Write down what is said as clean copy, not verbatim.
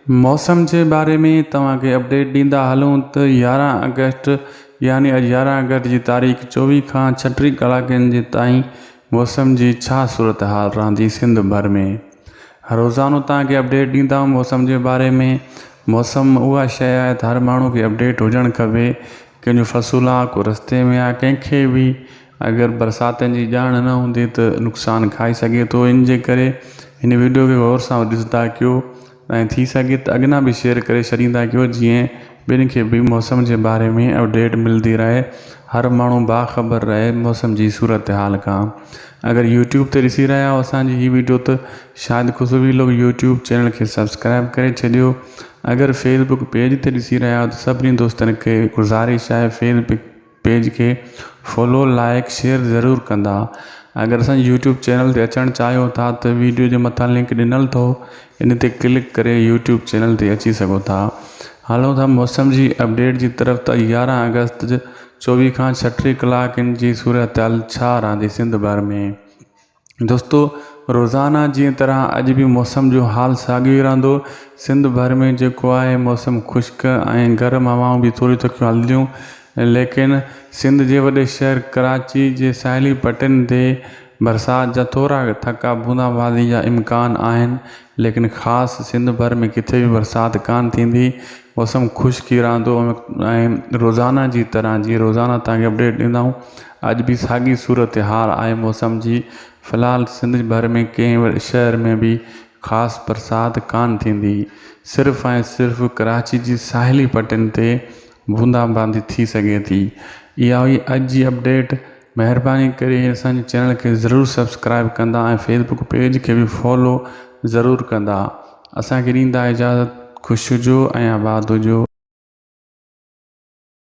मौसम के बारे में तव्हांखे अपडेट ॾींदा हलूं त 11 अगस्त यानी अॼु 11 अगस्त की तारीख़ 24 खां 36 कलाकनि जे ताईं मौसम की छा सूरत हाल रहंदी सिंध भर में। रोज़ानो तव्हांखे अपडेट ॾींदा आहियूं मौसम के बारे में। मौसम उहा शइ आहे त हर माण्हू खे अपडेट हुजणु खपे। कंहिंजो फ़सुलु आहे को रस्ते में आहे, कंहिंखे बि अगरि बरसातनि जी ॼाण न हूंदी त नुक़सानु खाई सघे थो। इन जे करे हिन वीडियो खे गौर सां ॾिसंदा कयो ऐं थी सके त अॻियां बि शेयर करे छॾींदा कयो, जीअं ॿियनि खे बि मौसम के बारे में अपडेट मिलती रहे, हर माण्हू बाख़बर रहे मौसम की सूरत हाल का। अगर यूट्यूब ते ॾिसी रहिया हो असांजी ही वीडियो तो शायद कुछ भी लोग यूट्यूब चैनल के सब्सक्राइब करे छॾियो। अगर फेसबुक पेज ते ॾिसी रहिया हो तो सभिनी दोस्तन के गुज़ारिश है फेसबुक पेज के फॉलो लाइक शेयर ज़रूर कंदा। अगर असां यूट्यूब चैनल ते अचण चाहियो था तो वीडियो के मथा लिंक ॾिनल थो, इन ते क्लिक करे यूट्यूब चैनल ते अची सको था। हलो था मौसम की अपडेट की तरफ। तो 11 अगस्त 24 खां 36 कलाकनि जी सूरत हाल छा रहंदी सिंध भर में। दोस्तों रोज़ाना जी तरह अज भी मौसम जो हाल साॻियो ई रहंदो। सिंध भर में जेको आहे मौसम खुश्क ऐं गर्म हवाऊं भी थोड़ी थोड़ी हलंदियूं, लेकिन सिंध जे वॾे शहर कराची जे साहिली पटनि ते बरसात जा थोड़ा थका बूंदाबांदी जा इम्कान आहिनि, लेकिन ख़ासि सिंध भर में किथे भी बरसात कान थींदी। मौसम खुश्क ही रहंदो ऐं रोज़ाना जी तरह जी रोज़ाना तव्हांखे अपडेट ॾींदा आहियूं। अॼु भी साॻी सूरत हाल आहे मौसम जी। फ़िलहाल सिंध भर में कंहिं शहर में भी ख़ासि बरसात कान थींदी, सिर्फ़ ऐं सिर्फ़ कराची जी साहिली पटनि ते बूंदाबांदी थी सघे थी। इहा हुई अॼु जी अपडेट। महिरबानी करे असांजे चैनल के ज़रूर सब्सक्राइब कंदा ऐं फेसबुक पेज के भी फॉलो ज़रूर कंदा। असांखे ॾींदा इजाज़त। ख़ुशि हुजो ऐं आबाद हुजो।